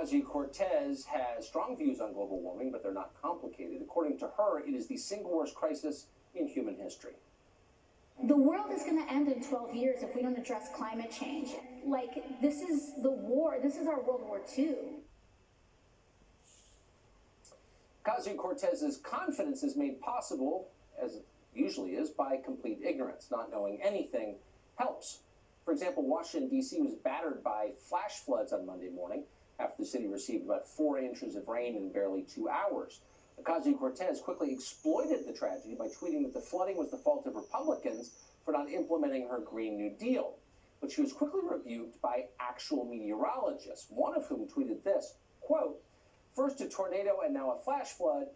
Ocasio-Cortez has strong views on global warming, but they're not complicated. According to her, it is the single worst crisis in human history. The world is going to end in 12 years if we don't address climate change. Like, this is the war. This is our World War II. Ocasio-Cortez's confidence is made possible, as it usually is, by complete ignorance. Not knowing anything helps. For example, Washington, D.C. was battered by flash floods on Monday morning after the city received about 4 inches of rain in barely 2 hours. Ocasio-Cortez quickly exploited the tragedy by tweeting that the flooding was the fault of Republicans for not implementing her Green New Deal. But she was quickly rebuked by actual meteorologists, one of whom tweeted this, quote, "First a tornado and now a flash flood.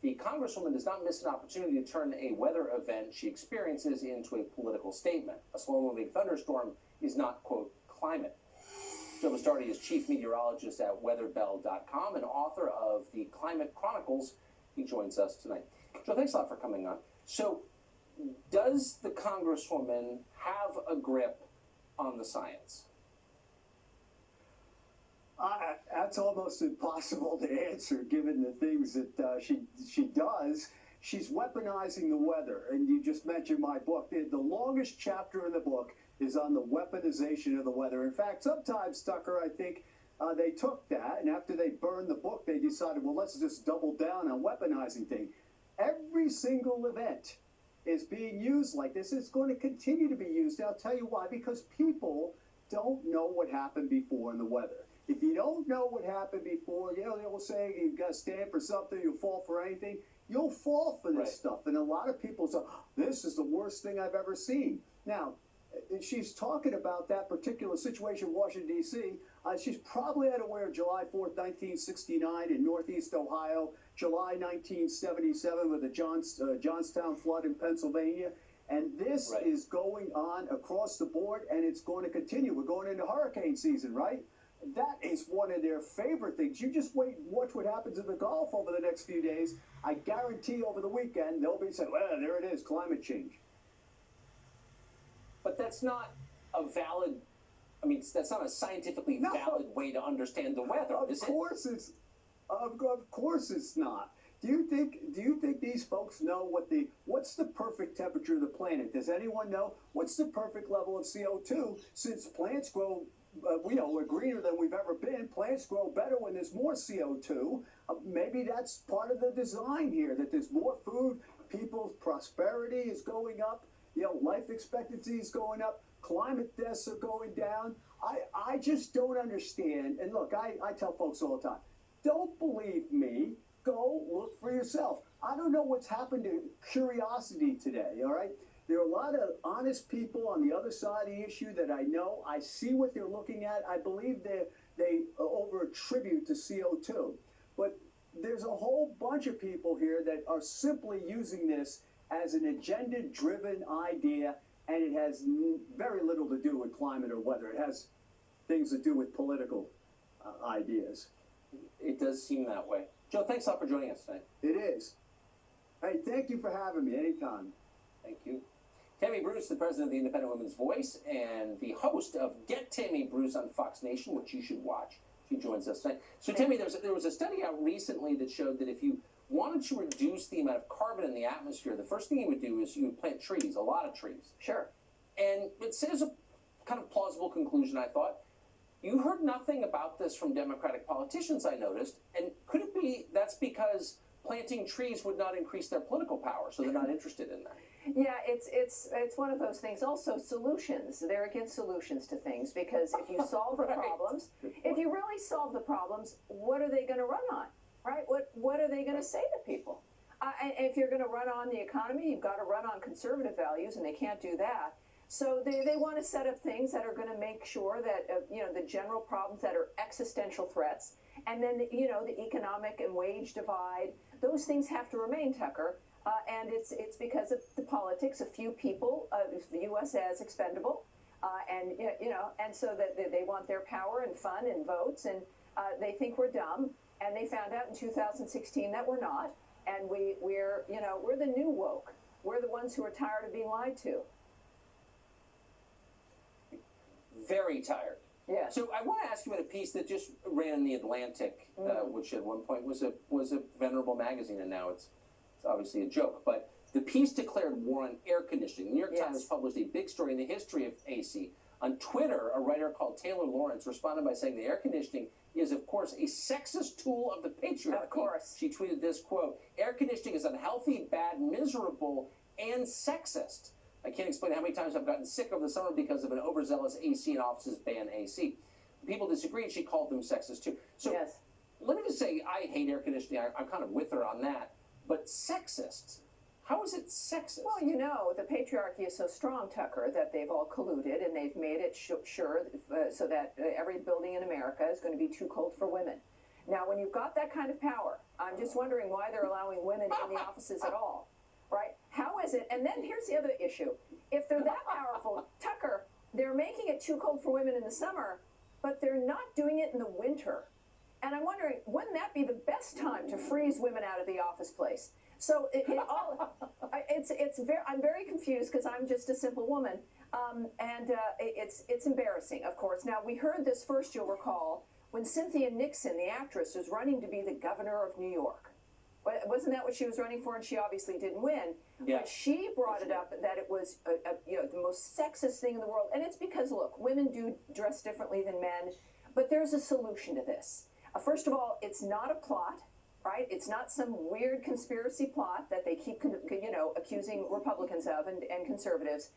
The Congresswoman does not miss an opportunity to turn a weather event she experiences into a political statement. A slow-moving thunderstorm is not, quote, climate." Joe Bastardi is chief meteorologist at weatherbell.com and author of the Climate Chronicles. He joins us tonight. Joe, thanks a lot for coming on. So, does the Congresswoman have a grip on the science? That's almost impossible to answer, given the things that she does. She's weaponizing the weather, and you just mentioned my book. The longest chapter in the book is on the weaponization of the weather. In fact, sometimes, Tucker, I think they took that, and after they burned the book, they decided, well, let's just double down on weaponizing things. Every single event is being used like this. It's going to continue to be used. I'll tell you why. Because people don't know what happened before in the weather. If you don't know what happened before, they will say you've got to stand for something, you'll fall for anything. You'll fall for this stuff. And a lot of people say, this is the worst thing I've ever seen. Now, she's talking about that particular situation in Washington, D.C. She's probably unaware of July 4th, 1969 in Northeast Ohio, July 1977 with the Johnstown flood in Pennsylvania. And this is going on across the board, and it's going to continue. We're going into hurricane season, right? That is one of their favorite things. You just wait and watch what happens in the Gulf over the next few days. I guarantee over the weekend, they'll be saying, well, there it is, climate change. But that's not a valid, that's not a scientifically valid way to understand the weather, is it? Of course it's not. Do you think these folks know what's the perfect temperature of the planet? Does anyone know what's the perfect level of CO2? Since plants grow, we're greener than we've ever been. Plants grow better when there's more CO2. Maybe that's part of the design here, that there's more food, people's prosperity is going up, life expectancy is going up, climate deaths are going down. I just don't understand. And look, I tell folks all the time, don't believe me. Go look for yourself. I don't know what's happened to curiosity today, all right? There are a lot of honest people on the other side of the issue that I know. I see what they're looking at. I believe they over-attribute to CO2. But there's a whole bunch of people here that are simply using this as an agenda-driven idea, and it has very little to do with climate or weather. It has things to do with political ideas. It does seem that way. Joe, thanks a lot for joining us tonight. It is. Hey, thank you for having me anytime. Thank you. Tammy Bruce, the president of the Independent Women's Voice and the host of Get Tammy Bruce on Fox Nation, which you should watch. She joins us tonight. So, Tammy, there was a study out recently that showed that if you wanted to reduce the amount of carbon in the atmosphere, the first thing you would do is you would plant trees, a lot of trees. Sure. And it says a kind of plausible conclusion, I thought. You heard nothing about this from Democratic politicians, I noticed, and could it be that's because planting trees would not increase their political power, so they're not interested in that? Yeah, it's one of those things. Also, solutions. They're against solutions to things, because if you solve the problems, if you really solve the problems, what are they going to run on, right? What are they going to say to people? And if you're going to run on the economy, you've got to run on conservative values, and they can't do that. So they want to set up things that are going to make sure that, the general problems that are existential threats, and then, the economic and wage divide, those things have to remain, Tucker. And it's because of the politics. A few people the U.S. as expendable, and so that they want their power and fun and votes, and they think we're dumb. And they found out in 2016 that we're not, and we're the new woke. We're the ones who are tired of being lied to. Very tired. Yes. So I want to ask you about a piece that just ran in the Atlantic, which at one point was a venerable magazine, and now it's obviously a joke. But the piece declared war on air conditioning. The New York Times published a big story in the history of A.C. On Twitter, a writer called Taylor Lawrence responded by saying the air conditioning is, of course, a sexist tool of the patriarchy. Of course. She tweeted this, quote, "Air conditioning is unhealthy, bad, miserable, and sexist. I can't explain how many times I've gotten sick over the summer because of an overzealous AC in offices ban AC." People disagreed. She called them sexist, too. So let me just say, I hate air conditioning. I'm kind of with her on that. But sexist? How is it sexist? Well, you know, the patriarchy is so strong, Tucker, that they've all colluded and they've made it sure so that every building in America is going to be too cold for women. Now, when you've got that kind of power, I'm just wondering why they're allowing women in the offices at all, right? How is it? And then here's the other issue. If they're that powerful, Tucker, they're making it too cold for women in the summer, but they're not doing it in the winter. And I'm wondering, wouldn't that be the best time to freeze women out of the office place? So I'm very confused because I'm just a simple woman, and it's embarrassing, of course. Now, we heard this first, you'll recall, when Cynthia Nixon, the actress, was running to be the governor of New York. Wasn't that what she was running for? And she obviously didn't win. Yeah. But she brought it up that it was the most sexist thing in the world. And it's because, look, women do dress differently than men, but there's a solution to this. First of all, it's not a plot. Right? It's not some weird conspiracy plot that they keep, accusing Republicans of and conservatives.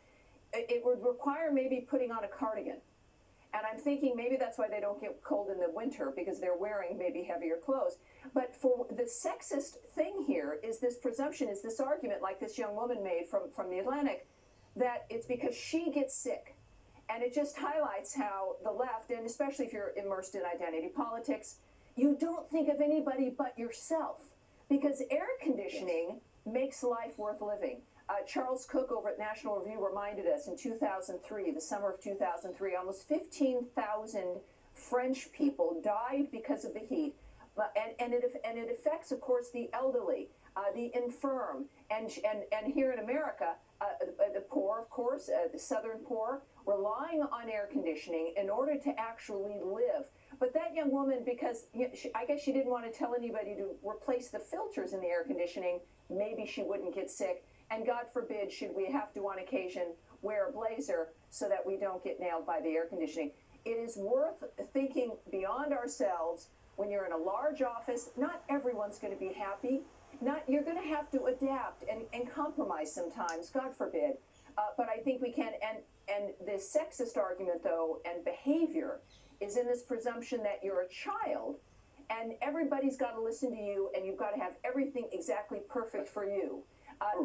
It would require maybe putting on a cardigan. And I'm thinking maybe that's why they don't get cold in the winter, because they're wearing maybe heavier clothes. But for the sexist thing here is this presumption, is this argument like this young woman made from the Atlantic, that it's because she gets sick. And it just highlights how the left, and especially if you're immersed in identity politics, you don't think of anybody but yourself, because air conditioning makes life worth living. Charles Cook over at National Review reminded us in 2003, the summer of 2003, almost 15,000 French people died because of the heat. And it affects, of course, the elderly, the infirm, and here in America, the poor, of course, the southern poor, relying on air conditioning in order to actually live. But that young woman, because I guess she didn't want to tell anybody to replace the filters in the air conditioning, maybe she wouldn't get sick. And God forbid, should we have to on occasion wear a blazer so that we don't get nailed by the air conditioning. It is worth thinking beyond ourselves. When you're in a large office, not everyone's going to be happy. You're going to have to adapt and compromise sometimes, God forbid. But I think we can. And the sexist argument, though, and behavior is in this presumption that you're a child and everybody's got to listen to you and you've got to have everything exactly perfect for you.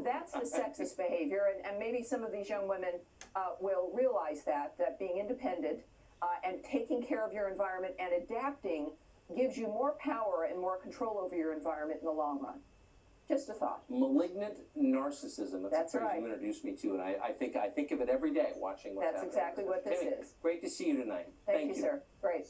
That's the sexist behavior. And maybe some of these young women will realize that being independent and taking care of your environment and adapting gives you more power and more control over your environment in the long run. Just a thought. Malignant narcissism. That's the phrase right. you introduced me to, and I think of it every day watching what's happening. That's exactly what this Timmy, is. Great to see you tonight. Thank you, sir. Great.